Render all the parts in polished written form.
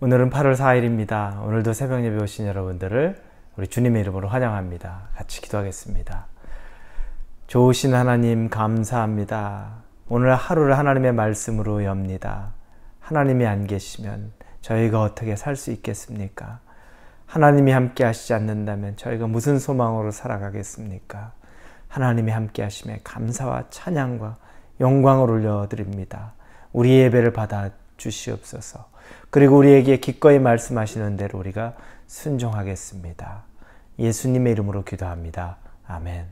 오늘은 8월 4일입니다. 오늘도 새벽 예배 오신 여러분들을 우리 주님의 이름으로 환영합니다. 같이 기도하겠습니다. 좋으신 하나님 감사합니다. 오늘 하루를 하나님의 말씀으로 엽니다. 하나님이 안 계시면 저희가 어떻게 살 수 있겠습니까? 하나님이 함께 하시지 않는다면 저희가 무슨 소망으로 살아가겠습니까? 하나님이 함께 하심에 감사와 찬양과 영광을 올려드립니다. 우리 예배를 받아 주시옵소서. 그리고 우리에게 기꺼이 말씀하시는 대로 우리가 순종하겠습니다. 예수님의 이름으로 기도합니다. 아멘.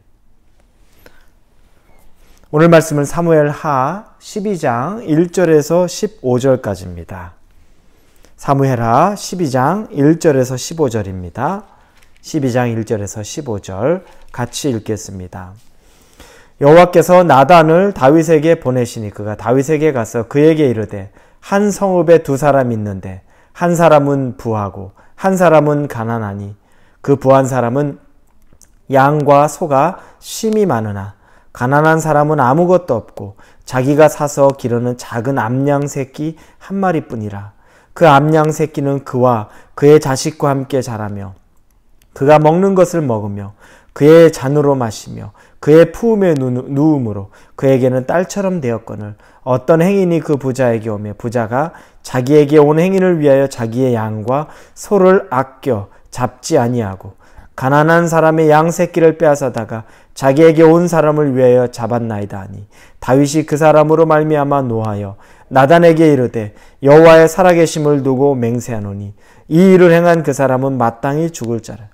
오늘 말씀은 사무엘하 12장 1절에서 15절까지입니다. 사무엘하 12장 1절에서 15절입니다. 12장 1절에서 15절 같이 읽겠습니다. 여호와께서 나단을 다윗에게 보내시니 그가 다윗에게 가서 그에게 이르되 한 성읍에 두 사람이 있는데 한 사람은 부하고 한 사람은 가난하니 그 부한 사람은 양과 소가 심이 많으나 가난한 사람은 아무것도 없고 자기가 사서 기르는 작은 암양 새끼 한 마리뿐이라. 그 암양 새끼는 그와 그의 자식과 함께 자라며 그가 먹는 것을 먹으며 그의 잔으로 마시며 그의 품에 누움으로 그에게는 딸처럼 되었거늘 어떤 행인이 그 부자에게 오며 부자가 자기에게 온 행인을 위하여 자기의 양과 소를 아껴 잡지 아니하고 가난한 사람의 양 새끼를 빼앗아다가 자기에게 온 사람을 위하여 잡았나이다 하니 다윗이 그 사람으로 말미암아 노하여 나단에게 이르되 여호와의 살아계심을 두고 맹세하노니 이 일을 행한 그 사람은 마땅히 죽을 자라.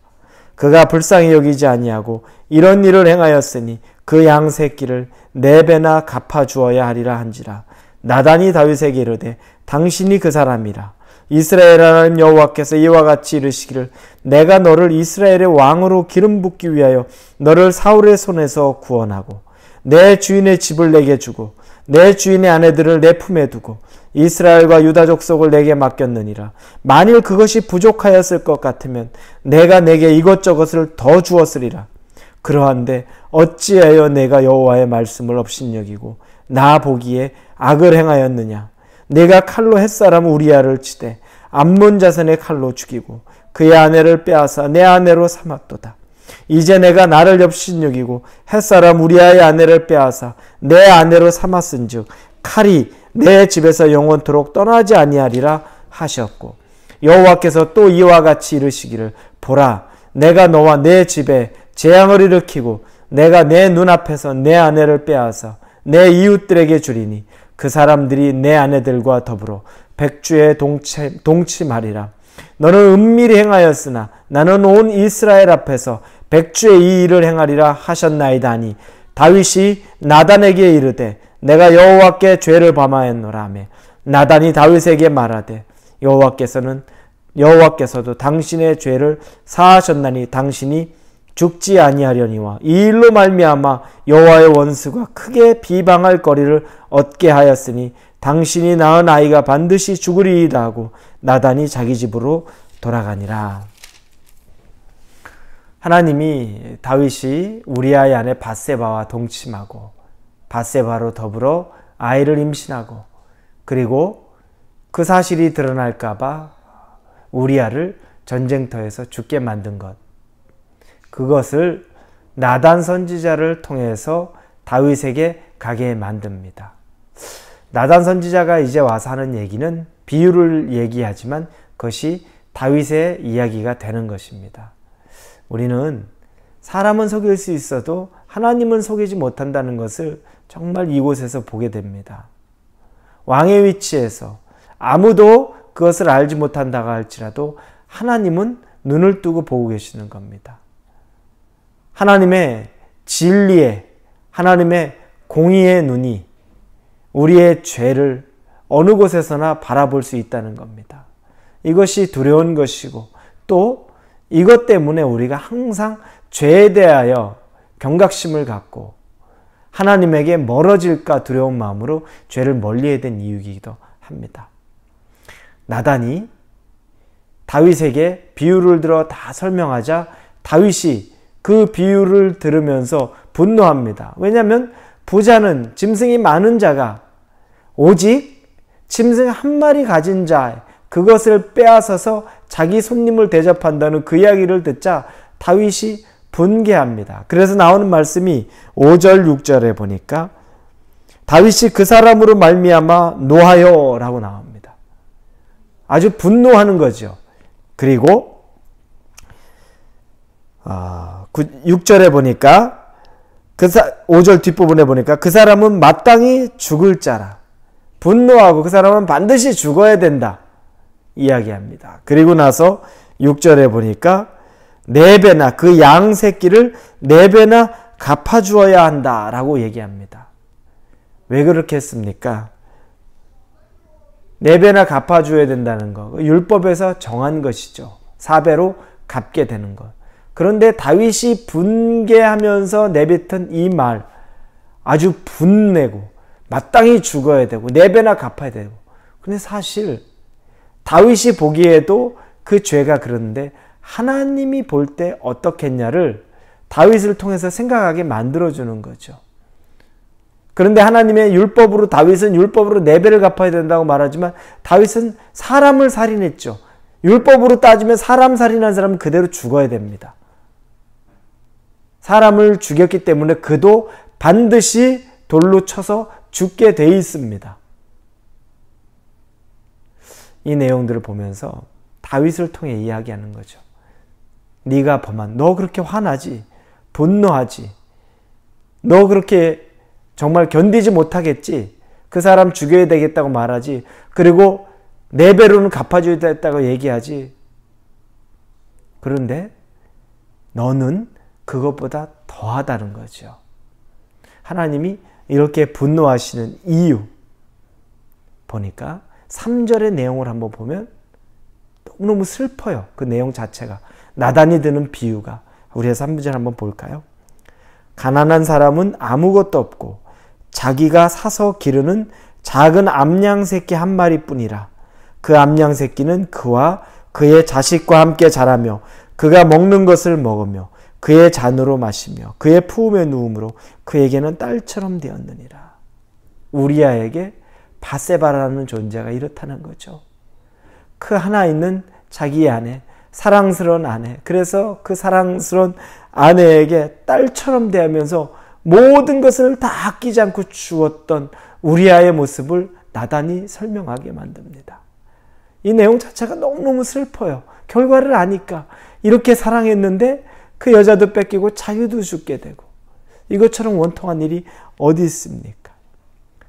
그가 불쌍히 여기지 아니하고 이런 일을 행하였으니 그 양 새끼를 4배나 갚아주어야 하리라 한지라. 나단이 다윗에게 이르되 당신이 그 사람이라. 이스라엘 하나님 여호와께서 이와 같이 이르시기를 내가 너를 이스라엘의 왕으로 기름 붓기 위하여 너를 사울의 손에서 구원하고 내 주인의 집을 내게 주고 내 주인의 아내들을 내 품에 두고 이스라엘과 유다 족속을 내게 맡겼느니라. 만일 그것이 부족하였을 것 같으면 내가 내게 이것저것을 더 주었으리라. 그러한데 어찌하여 내가 여호와의 말씀을 업신여기고 나 보기에 악을 행하였느냐. 내가 칼로 햇사람 우리아를 치되 암몬 자손의 칼로 죽이고 그의 아내를 빼앗아 내 아내로 삼았도다. 이제 내가 나를 업신여기고 햇사람 우리아의 아내를 빼앗아 내 아내로 삼았은즉 칼이 내 집에서 영원토록 떠나지 아니하리라 하셨고 여호와께서 또 이와 같이 이르시기를 보라 내가 너와 내 집에 재앙을 일으키고 내가 내 눈앞에서 내 아내를 빼앗아 내 이웃들에게 주리니 그 사람들이 내 아내들과 더불어 백주에 동침하리라. 너는 은밀히 행하였으나 나는 온 이스라엘 앞에서 백주의 이 일을 행하리라 하셨나이다 하니 다윗이 나단에게 이르되 내가 여호와께 죄를 범하였노라 하며 나단이 다윗에게 말하되 여호와께서도 당신의 죄를 사하셨나니 당신이 죽지 아니하려니와 이 일로 말미암아 여호와의 원수가 크게 비방할 거리를 얻게 하였으니 당신이 낳은 아이가 반드시 죽으리이다 하고 나단이 자기 집으로 돌아가니라. 하나님이 다윗이 우리아의 아내 밧세바와 동침하고 밧세바로 더불어 아이를 임신하고 그리고 그 사실이 드러날까봐 우리아를 전쟁터에서 죽게 만든 것, 그것을 나단 선지자를 통해서 다윗에게 가게 만듭니다. 나단 선지자가 이제 와서 하는 얘기는 비유를 얘기하지만 그것이 다윗의 이야기가 되는 것입니다. 우리는 사람은 속일 수 있어도 하나님은 속이지 못한다는 것을 정말 이곳에서 보게 됩니다. 왕의 위치에서 아무도 그것을 알지 못한다고 할지라도 하나님은 눈을 뜨고 보고 계시는 겁니다. 하나님의 진리에, 하나님의 공의의 눈이 우리의 죄를 어느 곳에서나 바라볼 수 있다는 겁니다. 이것이 두려운 것이고 또 이것 때문에 우리가 항상 죄에 대하여 경각심을 갖고 하나님에게 멀어질까 두려운 마음으로 죄를 멀리해야 된 이유이기도 합니다. 나단이 다윗에게 비유를 들어 다 설명하자 다윗이 그 비유를 들으면서 분노합니다. 왜냐하면 부자는 짐승이 많은 자가 오직 짐승 한 마리 가진 자, 그 그것을 빼앗아서 자기 손님을 대접한다는 그 이야기를 듣자 다윗이 분개합니다. 그래서 나오는 말씀이 5절 6절에 보니까 다윗이 그 사람으로 말미암아 노하여라고 나옵니다. 아주 분노하는 거죠. 그리고 6절에 보니까 5절 뒷부분에 보니까 그 사람은 마땅히 죽을 자라. 분노하고 그 사람은 반드시 죽어야 된다 이야기합니다. 그리고 나서 6절에 보니까 4배나 그 양 새끼를 4배나 갚아주어야 한다라고 얘기합니다. 왜 그렇게 했습니까? 4배나 갚아줘야 된다는 거. 율법에서 정한 것이죠. 4배로 갚게 되는 것. 그런데 다윗이 분개하면서 내뱉은 이 말, 아주 분내고 마땅히 죽어야 되고 4배나 갚아야 되고. 근데 사실 다윗이 보기에도 그 죄가 그런데 하나님이 볼 때 어떻겠냐를 다윗을 통해서 생각하게 만들어주는 거죠. 그런데 하나님의 율법으로 다윗은 율법으로 4배를 갚아야 된다고 말하지만 다윗은 사람을 살인했죠. 율법으로 따지면 사람 살인한 사람은 그대로 죽어야 됩니다. 사람을 죽였기 때문에 그도 반드시 돌로 쳐서 죽게 돼 있습니다. 이 내용들을 보면서 다윗을 통해 이야기하는 거죠. 네가 범한, 너 그렇게 화나지, 분노하지, 너 그렇게 정말 견디지 못하겠지, 그 사람 죽여야 되겠다고 말하지, 그리고 4배로는 갚아줘야 되겠다고 얘기하지. 그런데 너는 그것보다 더하다는 거죠. 하나님이 이렇게 분노하시는 이유 보니까 3절의 내용을 한번 보면 너무너무 슬퍼요. 그 내용 자체가. 나단이 드는 비유가. 우리가 3절 한번 볼까요? 가난한 사람은 아무것도 없고 자기가 사서 기르는 작은 암양 새끼 한 마리뿐이라. 그 암양 새끼는 그와 그의 자식과 함께 자라며 그가 먹는 것을 먹으며 그의 잔으로 마시며 그의 품에 누움으로 그에게는 딸처럼 되었느니라. 우리아에게 바세바라는 존재가 이렇다는 거죠. 그 하나 있는 자기 아내, 사랑스러운 아내, 그래서 그 사랑스러운 아내에게 딸처럼 대하면서 모든 것을 다 아끼지 않고 주었던 우리아의 모습을 나단이 설명하게 만듭니다. 이 내용 자체가 너무너무 슬퍼요. 결과를 아니까. 이렇게 사랑했는데 그 여자도 뺏기고 자기도 죽게 되고, 이것처럼 원통한 일이 어디 있습니까?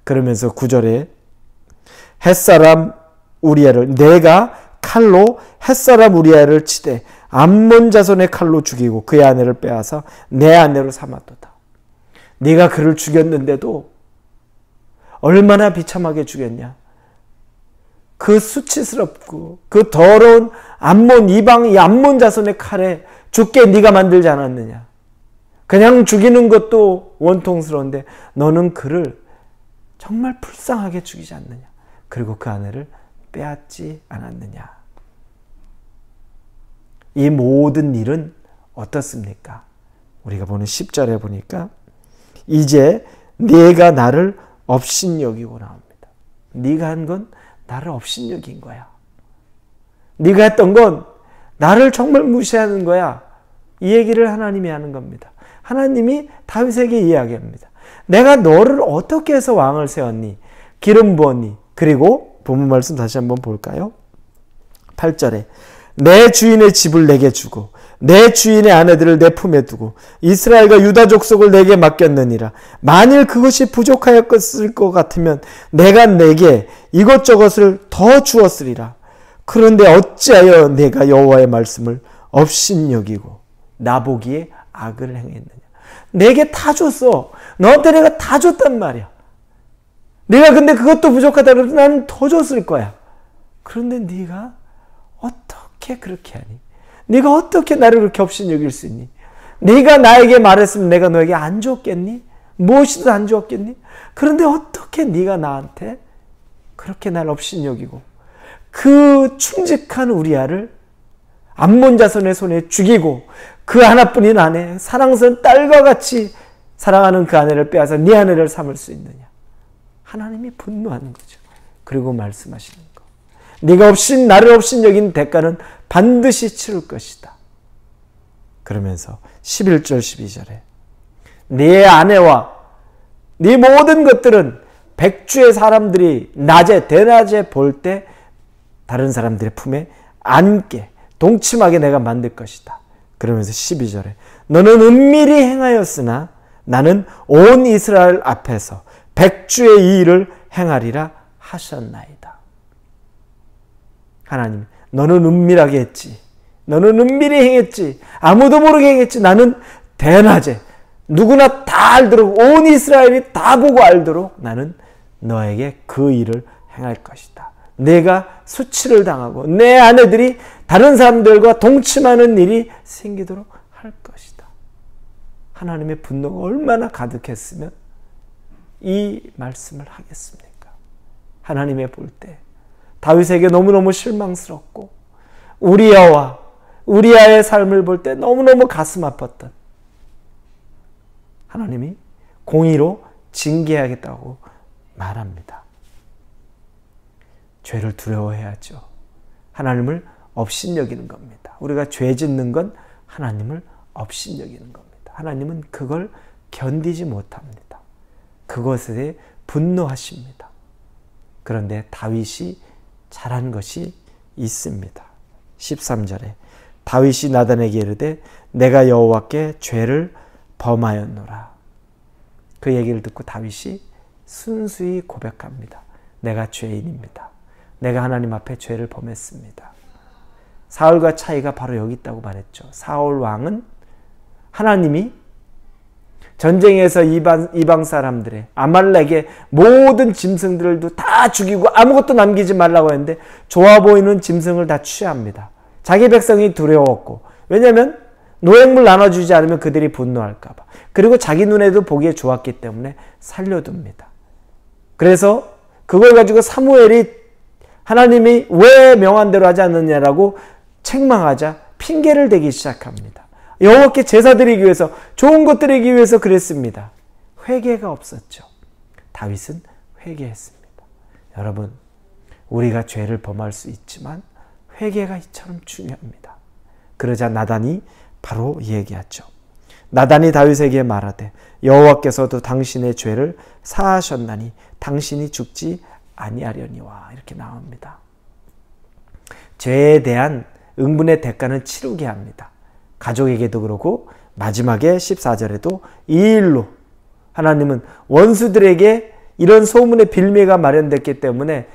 그러면서 9절에 햇사람 우리아를, 내가 칼로 햇사람 우리아를 치되 암몬 자손의 칼로 죽이고 그의 아내를 빼앗아 내 아내로 삼았도다. 네가 그를 죽였는데도 얼마나 비참하게 죽였냐. 그 수치스럽고 그 더러운 암몬, 이방 이 암몬 자손의 칼에 죽게 네가 만들지 않았느냐. 그냥 죽이는 것도 원통스러운데 너는 그를 정말 불쌍하게 죽이지 않느냐. 그리고 그 아내를 빼앗지 않았느냐. 이 모든 일은 어떻습니까? 우리가 보는 10절에 보니까 이제 네가 나를 업신여기고 나옵니다. 네가 한 건 나를 업신여긴 거야. 네가 했던 건 나를 정말 무시하는 거야. 이 얘기를 하나님이 하는 겁니다. 하나님이 다윗에게 이야기합니다. 내가 너를 어떻게 해서 왕을 세웠니? 기름 부었니? 그리고 본문 말씀 다시 한번 볼까요? 8절에 내 주인의 집을 내게 주고 내 주인의 아내들을 내 품에 두고 이스라엘과 유다 족속을 내게 맡겼느니라. 만일 그것이 부족하였을 것 같으면 내가 내게 이것저것을 더 주었으리라. 그런데 어찌하여 내가 여호와의 말씀을 업신여기고 나보기에 악을 행했느냐. 내게 다 줬어. 너한테 내가 다 줬단 말이야. 내가 근데 그것도 부족하다 그래도 나는 더 줬을 거야. 그런데 네가 어떻게 그렇게 하니? 네가 어떻게 나를 그렇게 업신여길 수 있니? 네가 나에게 말했으면 내가 너에게 안 줬겠니? 무엇이든 안 주었겠니? 그런데 어떻게 네가 나한테 그렇게 날 업신여기고 그 충직한 우리아를 암몬 자손의 손에 죽이고 그 하나뿐인 아내, 사랑스러운 딸과 같이 사랑하는 그 아내를 빼앗아 네 아내를 삼을 수 있느냐? 하나님이 분노하는 거죠. 그리고 말씀하시는 거. 네가 나를 업신여긴 대가는 반드시 치를 것이다. 그러면서 11절 12절에 네 아내와 네 모든 것들은 백주의 사람들이 대낮에 볼 때 다른 사람들의 품에 안게 동침하게 내가 만들 것이다. 그러면서 12절에 너는 은밀히 행하였으나 나는 온 이스라엘 앞에서 백주의 이 일을 행하리라 하셨나이다. 하나님, 너는 은밀하게 했지. 너는 은밀히 행했지. 아무도 모르게 행했지. 나는 대낮에 누구나 다 알도록, 온 이스라엘이 다 보고 알도록 나는 너에게 그 일을 행할 것이다. 내가 수치를 당하고 내 아내들이 다른 사람들과 동침하는 일이 생기도록 할 것이다. 하나님의 분노가 얼마나 가득했으면 이 말씀을 하겠습니까? 하나님의 볼 때 다윗에게 너무너무 실망스럽고 우리아의 삶을 볼 때 너무너무 가슴 아팠던 하나님이 공의로 징계하겠다고 말합니다. 죄를 두려워해야죠. 하나님을 업신여기는 겁니다. 우리가 죄 짓는 건 하나님을 업신여기는 겁니다. 하나님은 그걸 견디지 못합니다. 그것에 대해 분노하십니다. 그런데 다윗이 잘한 것이 있습니다. 13절에 다윗이 나단에게 이르되 내가 여호와께 죄를 범하였노라. 그 얘기를 듣고 다윗이 순수히 고백합니다. 내가 죄인입니다. 내가 하나님 앞에 죄를 범했습니다. 사울과 차이가 바로 여기 있다고 말했죠. 사울 왕은 하나님이 전쟁에서 이방 사람들의 아말렉의 모든 짐승들도 다 죽이고 아무것도 남기지 말라고 했는데 좋아 보이는 짐승을 다 취합니다. 자기 백성이 두려웠고, 왜냐하면 노획물 나눠주지 않으면 그들이 분노할까 봐. 그리고 자기 눈에도 보기에 좋았기 때문에 살려둡니다. 그래서 그걸 가지고 사무엘이 하나님이 왜 명한 대로 하지 않느냐라고 책망하자 핑계를 대기 시작합니다. 여호와께 제사 드리기 위해서, 좋은 것 드리기 위해서 그랬습니다. 회개가 없었죠. 다윗은 회개했습니다. 여러분, 우리가 죄를 범할 수 있지만 회개가 이처럼 중요합니다. 그러자 나단이 바로 얘기하죠. 나단이 다윗에게 말하되 여호와께서도 당신의 죄를 사하셨나니 당신이 죽지 아니하려니와, 이렇게 나옵니다. 죄에 대한 응분의 대가는 치르게 합니다. 가족에게도 그러고 마지막에 14절에도 이 일로 하나님은 원수들에게 이런 소문의 빌미가 마련됐기 때문에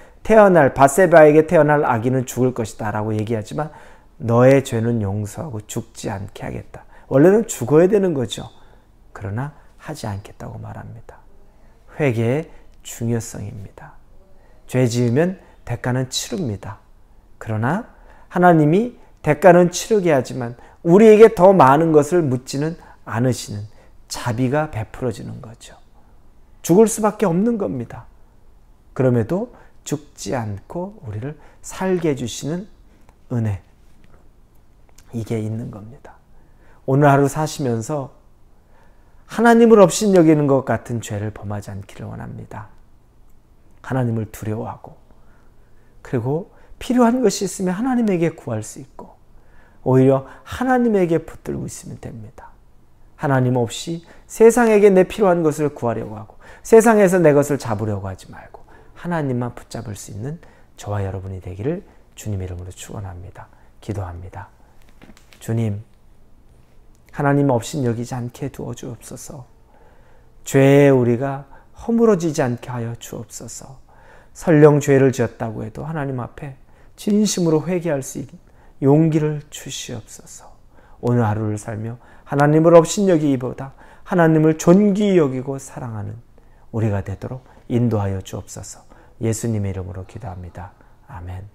바세바에게 태어날 아기는 죽을 것이다 라고 얘기하지만 너의 죄는 용서하고 죽지 않게 하겠다. 원래는 죽어야 되는 거죠. 그러나 하지 않겠다고 말합니다. 회개의 중요성입니다. 죄 지으면 대가는 치릅니다. 그러나 하나님이 대가는 치르게 하지만 우리에게 더 많은 것을 묻지는 않으시는 자비가 베풀어지는 거죠. 죽을 수밖에 없는 겁니다. 그럼에도 죽지 않고 우리를 살게 해주시는 은혜, 이게 있는 겁니다. 오늘 하루 사시면서 하나님을 업신여기는 것 같은 죄를 범하지 않기를 원합니다. 하나님을 두려워하고, 그리고 필요한 것이 있으면 하나님에게 구할 수 있고, 오히려 하나님에게 붙들고 있으면 됩니다. 하나님 없이 세상에게 내 필요한 것을 구하려고 하고 세상에서 내 것을 잡으려고 하지 말고 하나님만 붙잡을 수 있는 저와 여러분이 되기를 주님 이름으로 축원합니다. 기도합니다. 주님, 하나님 없인 여기지 않게 두어 주옵소서. 죄에 우리가 허물어지지 않게 하여 주옵소서. 설령 죄를 지었다고 해도 하나님 앞에 진심으로 회개할 수 있는 용기를 주시옵소서. 오늘 하루를 살며 하나님을 업신여기기보다 하나님을 존귀히 여기고 사랑하는 우리가 되도록 인도하여 주옵소서. 예수님의 이름으로 기도합니다. 아멘.